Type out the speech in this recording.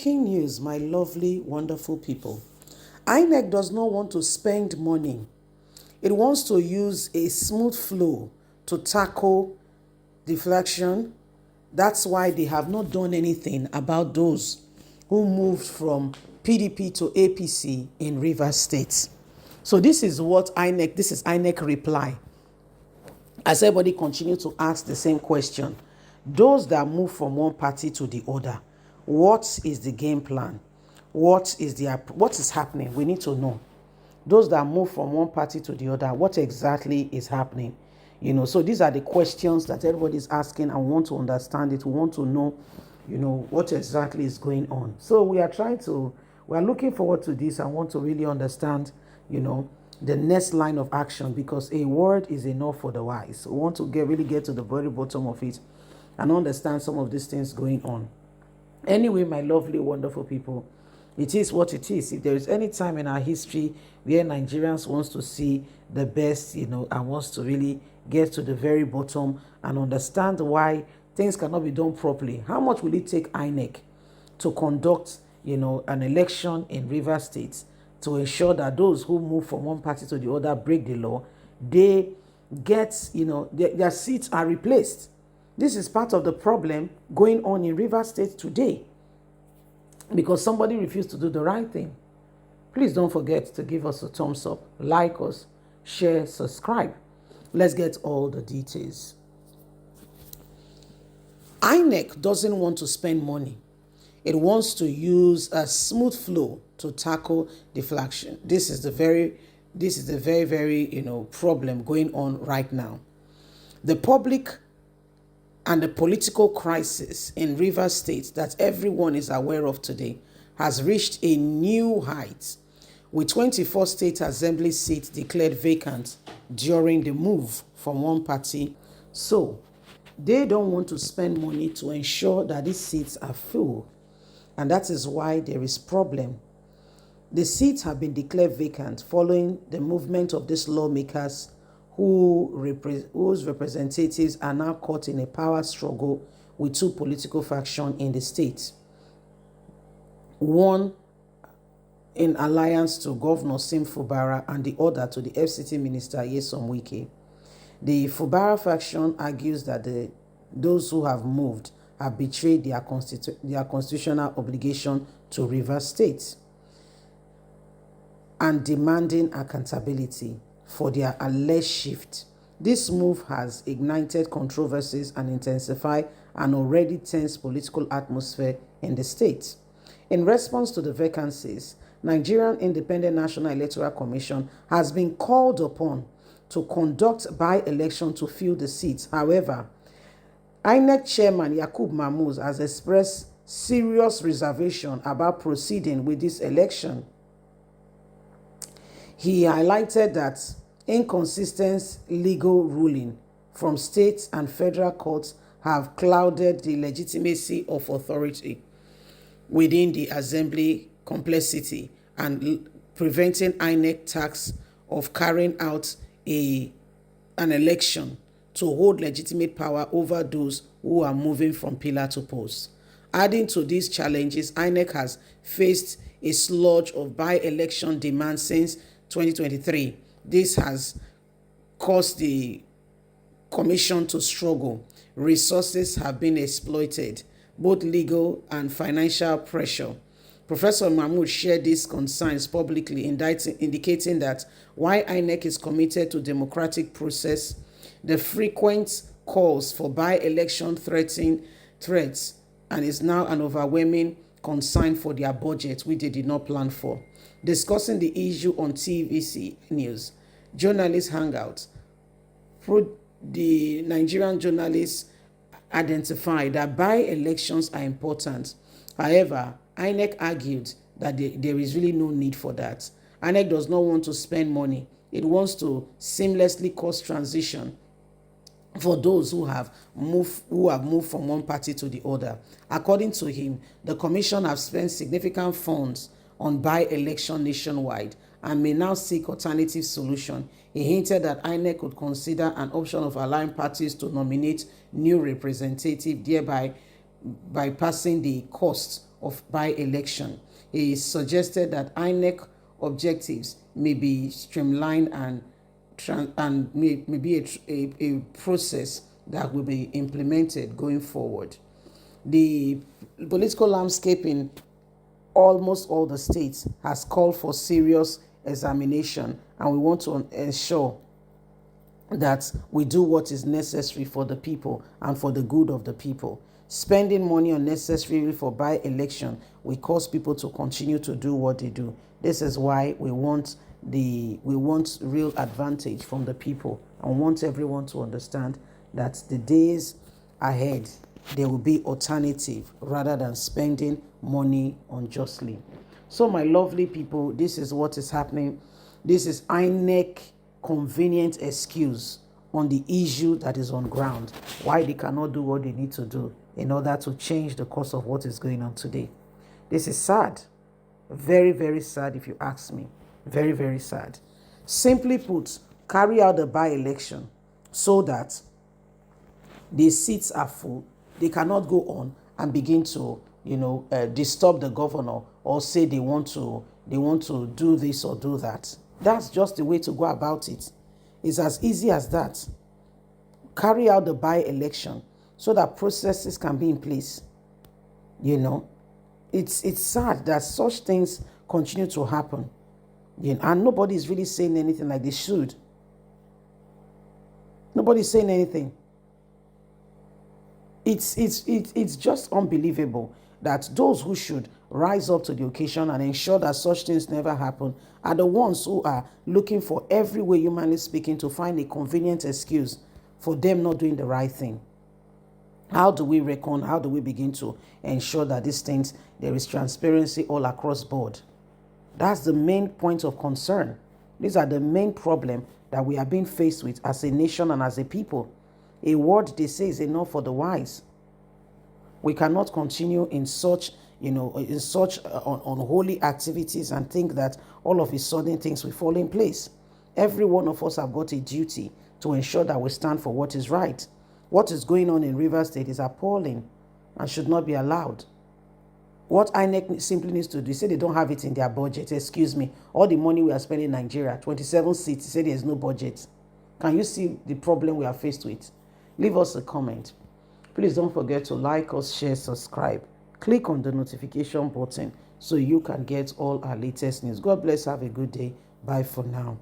Breaking news, my lovely, wonderful people. Inec does not want to spend money. It wants to use a smooth flow to tackle deflection. That's why they have not done anything about those who moved from PDP to APC in Rivers State. So this is Inec reply. As everybody continue to ask the same question, those that move from one party to the other, what is the game plan? What is happening? We need to know. Those that move from one party to the other, what exactly is happening? So these are the questions that everybody is asking and want to understand it. We want to know, what exactly is going on. So we are looking forward to this and want to really understand, the next line of action, because a word is enough for the wise. We want to really get to the very bottom of it and understand some of these things going on. Anyway, my lovely, wonderful people, it is what it is. If there is any time in our history where Nigerians wants to see the best, and wants to really get to the very bottom and understand why things cannot be done properly, how much will it take Inec to conduct, an election in Rivers State to ensure that those who move from one party to the other break the law, they get, their seats are replaced. This is part of the problem going on in Rivers State today, because somebody refused to do the right thing. Please don't forget to give us a thumbs up, like us, share, subscribe. Let's get all the details. Inec doesn't want to spend money. It wants to use a smooth flow to tackle deflection. This is the very, very, problem going on right now. The public and the political crisis in Rivers State that everyone is aware of today has reached a new height, with 24 state assembly seats declared vacant during the move from one party. So they don't want to spend money to ensure that these seats are full, and that is why there is problem. The seats have been declared vacant following the movement of these lawmakers whose representatives are now caught in a power struggle with two political factions in the state. One in alliance to Governor Sim Fubara and the other to the FCT Minister Nyesom Wike. The Fubara faction argues that those who have moved have betrayed their constitutional obligation to Rivers State and demanding accountability for their alleged shift. This move has ignited controversies and intensified an already tense political atmosphere in the state. In response to the vacancies, Nigerian Independent National Electoral Commission has been called upon to conduct by-election to fill the seats. However, Inec Chairman Yakubo Mahmood has expressed serious reservation about proceeding with this election. He highlighted that inconsistent legal ruling from state and federal courts have clouded the legitimacy of authority within the assembly complexity and preventing Inec task of carrying out an election to hold legitimate power over those who are moving from pillar to post. Adding to these challenges, Inec has faced a sludge of by-election demands since 2023. This has caused the commission to struggle. Resources have been exploited, both legal and financial pressure. Professor Mahmood shared these concerns publicly, indicating that while Inec is committed to democratic process, the frequent calls for by-election threats and is now an overwhelming concern for their budget, which they did not plan for. Discussing the issue on TVC News, journalists hangout, the Nigerian journalists identified that by-elections are important. However, Inec argued that there is really no need for that. Inec does not want to spend money. It wants to seamlessly cause transition for those who have moved from one party to the other. According to him, the commission have spent significant funds on by-election nationwide and may now seek alternative solution. He hinted that Inec could consider an option of allowing parties to nominate new representatives, thereby bypassing the cost of by-election. He suggested that INEC objectives may be streamlined and may be a process that will be implemented going forward. The political landscape in almost all the states has called for serious examination, and we want to ensure that we do what is necessary for the people and for the good of the people. Spending money unnecessarily for by-election will cause people to continue to do what they do. This is why we want real advantage from the people, and want everyone to understand that the days ahead there will be alternative rather than spending money unjustly. So my lovely people, this is what is happening. This is INEC convenient excuse on the issue that is on ground, why they cannot do what they need to do in order to change the course of what is going on today. This is sad. Very, very sad if you ask me. Very, very sad. Simply put, carry out the by-election so that the seats are full. They cannot go on and begin to, disturb the governor or say they want to do this or do that. That's just the way to go about it. It's as easy as that. Carry out the by-election so that processes can be in place. It's sad that such things continue to happen. And nobody is really saying anything like they should. Nobody's saying anything. It's just unbelievable that those who should rise up to the occasion and ensure that such things never happen are the ones who are looking for every way, humanly speaking, to find a convenient excuse for them not doing the right thing. How do we reckon? How do we begin to ensure that these things, there is transparency all across board? That's the main point of concern. These are the main problem that we are being faced with as a nation and as a people. A word they say is enough for the wise. We cannot continue in such unholy activities and think that all of a sudden things will fall in place. Every one of us have got a duty to ensure that we stand for what is right. What is going on in Rivers State is appalling and should not be allowed. What INEC simply needs to do, say they don't have it in their budget. Excuse me, all the money we are spending in Nigeria, 27 seats, say there is no budget. Can you see the problem we are faced with? Leave us a comment. Please don't forget to like us, share, subscribe. Click on the notification button so you can get all our latest news. God bless. Have a good day. Bye for now.